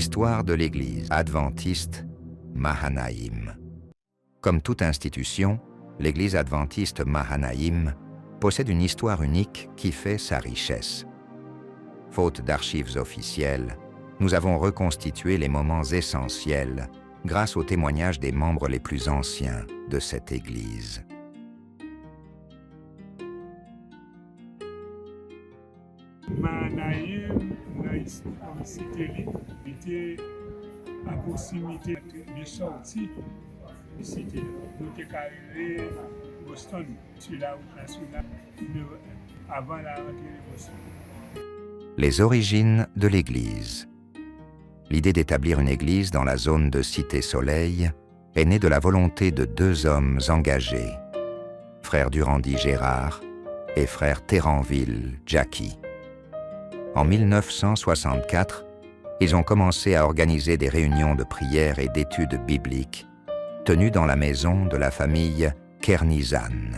L'histoire de l'Église adventiste Mahanaïm. Comme toute institution, l'Église adventiste Mahanaïm possède une histoire unique qui fait sa richesse. Faute d'archives officielles, nous avons reconstitué les moments essentiels grâce aux témoignages des membres les plus anciens de cette Église. Mahanaïm, comme cité, était à proximité de sortie de cité. Nous étions arrivés à Boston, sur la route nationale, avant la rentrée de Boston. Les origines de l'Église. L'idée d'établir une église dans la zone de Cité-Soleil est née de la volonté de deux hommes engagés, frère Durandi Gérard et frère Terranville Jackie. En 1964, ils ont commencé à organiser des réunions de prière et d'études bibliques tenues dans la maison de la famille Kernizan.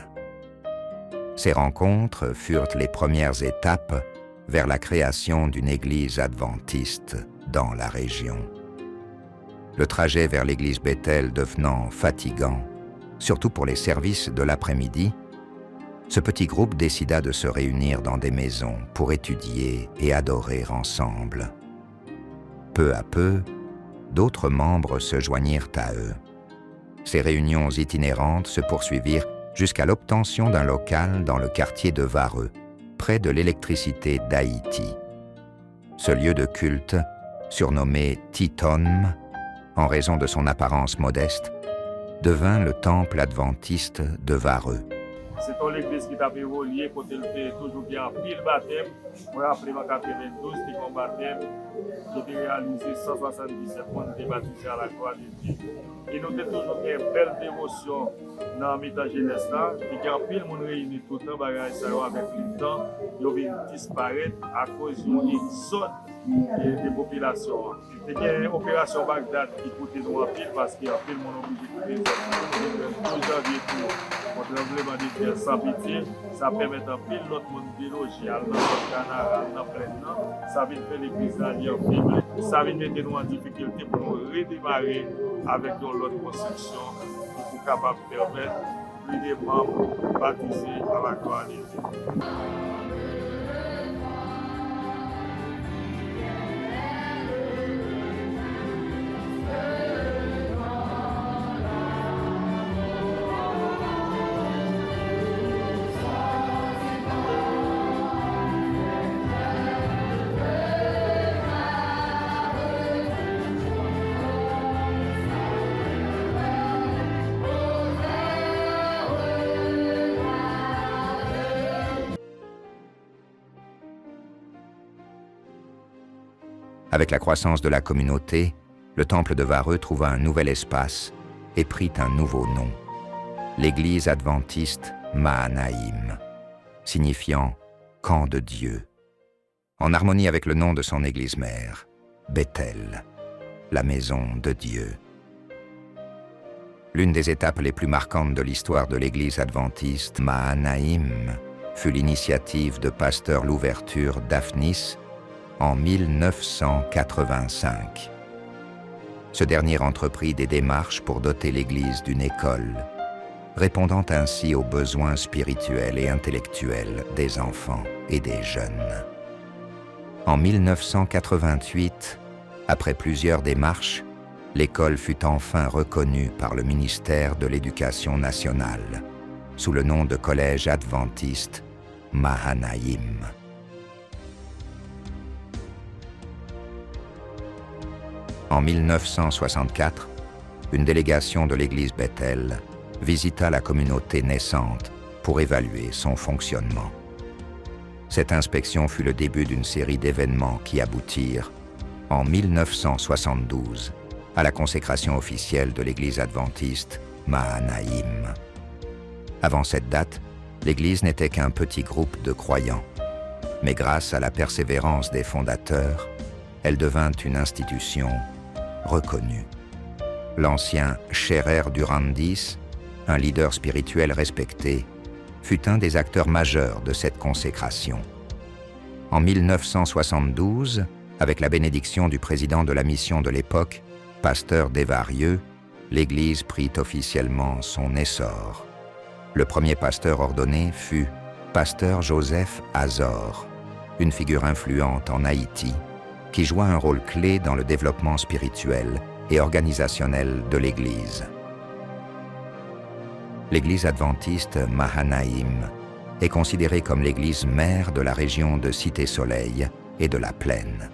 Ces rencontres furent les premières étapes vers la création d'une église adventiste dans la région. Le trajet vers l'église Bethel devenant fatigant, surtout pour les services de l'après-midi, ce petit groupe décida de se réunir dans des maisons pour étudier et adorer ensemble. Peu à peu, d'autres membres se joignirent à eux. Ces réunions itinérantes se poursuivirent jusqu'à l'obtention d'un local dans le quartier de Vareux, près de l'électricité d'Haïti. Ce lieu de culte, surnommé Titon, en raison de son apparence modeste, devint le temple adventiste de Vareux. C'est ton l'église qui t'a évolué, côté toujours bien pile baptême. Moi, après en 92, c'était mon baptême qui était réalisé 177 mois de baptisé à la croix de Dieu. Et nous avons toujours une belle dévotion dans l'état jeunesse là. Et qu'il y a pile monde réuni tout le temps, avec le temps, ils viennent disparaître à cause d'un exode des populations. Il y a une opération Bagdad qui coûtait nous en pile parce qu'il y a pile monde obligé de présenter. Contre l'enlèvement de terre sans pitié, ça permet un pile l'autre monde de loger à notre canal, dans plein temps. Ça vient faire l'église d'allier en faible. Ça vient mettre nous en difficulté pour nous redémarrer avec l'autre construction pour capable de permettre plus de membres baptisés à la croix de Dieu. Avec la croissance de la communauté, le temple de Vareux trouva un nouvel espace et prit un nouveau nom, l'église adventiste Mahanaïm, signifiant « camp de Dieu », en harmonie avec le nom de son église mère, Bethel, la maison de Dieu. L'une des étapes les plus marquantes de l'histoire de l'église adventiste Mahanaïm fut l'initiative de pasteur l'ouverture Daphnis en 1985. Ce dernier entreprit des démarches pour doter l'Église d'une école, répondant ainsi aux besoins spirituels et intellectuels des enfants et des jeunes. En 1988, après plusieurs démarches, l'école fut enfin reconnue par le ministère de l'Éducation nationale, sous le nom de Collège adventiste Mahanaïm. En 1964, une délégation de l'église Bethel visita la communauté naissante pour évaluer son fonctionnement. Cette inspection fut le début d'une série d'événements qui aboutirent, en 1972, à la consécration officielle de l'église adventiste Mahanaïm. Avant cette date, l'église n'était qu'un petit groupe de croyants, mais grâce à la persévérance des fondateurs, elle devint une institution reconnue. L'ancien Scherer Durandis, un leader spirituel respecté, fut un des acteurs majeurs de cette consécration. En 1972, Avec la bénédiction du président de la mission de l'époque, pasteur Desvarieux, l'Église prit officiellement son essor. Le premier pasteur ordonné fut pasteur Joseph Azor, une figure influente en Haïti, qui joua un rôle clé dans le développement spirituel et organisationnel de l'Église. L'Église adventiste Mahanaïm est considérée comme l'Église mère de la région de Cité-Soleil et de la Plaine.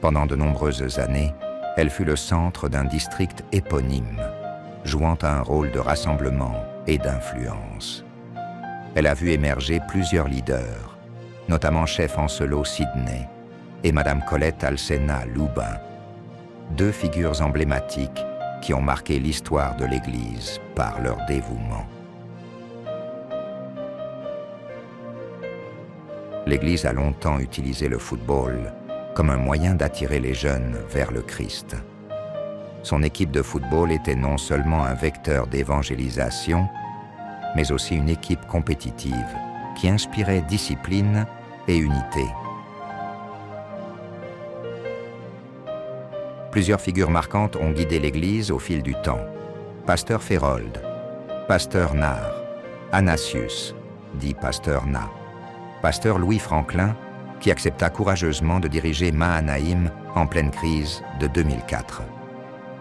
Pendant de nombreuses années, elle fut le centre d'un district éponyme, jouant un rôle de rassemblement et d'influence. Elle a vu émerger plusieurs leaders, notamment Chef Ancelot Sidney et Madame Colette Alcena Loubin, deux figures emblématiques qui ont marqué l'histoire de l'Église par leur dévouement. L'Église a longtemps utilisé le football comme un moyen d'attirer les jeunes vers le Christ. Son équipe de football était non seulement un vecteur d'évangélisation, mais aussi une équipe compétitive qui inspirait discipline et unité. Plusieurs figures marquantes ont guidé l'Église au fil du temps. Pasteur Férold, Pasteur Nard, Anasius, dit Pasteur Na, Pasteur Louis Franklin, qui accepta courageusement de diriger Mahanaïm en pleine crise de 2004.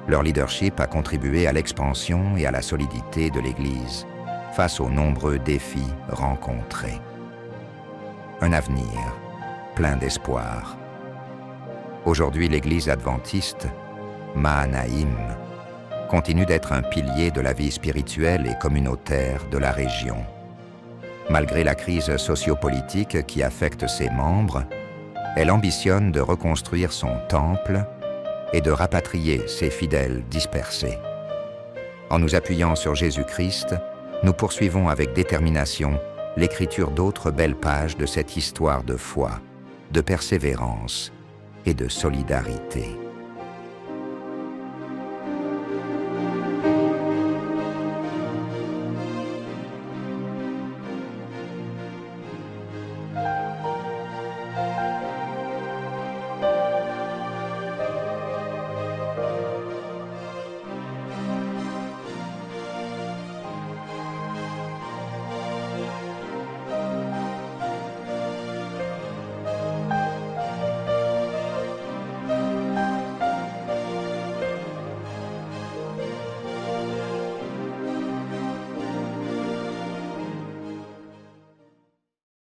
Leur leadership a contribué à l'expansion et à la solidité de l'Église face aux nombreux défis rencontrés. Un avenir plein d'espoir. Aujourd'hui, l'Église adventiste, Mahanaïm, continue d'être un pilier de la vie spirituelle et communautaire de la région. Malgré la crise sociopolitique qui affecte ses membres, elle ambitionne de reconstruire son temple et de rapatrier ses fidèles dispersés. En nous appuyant sur Jésus-Christ, nous poursuivons avec détermination l'écriture d'autres belles pages de cette histoire de foi, de persévérance et de solidarité.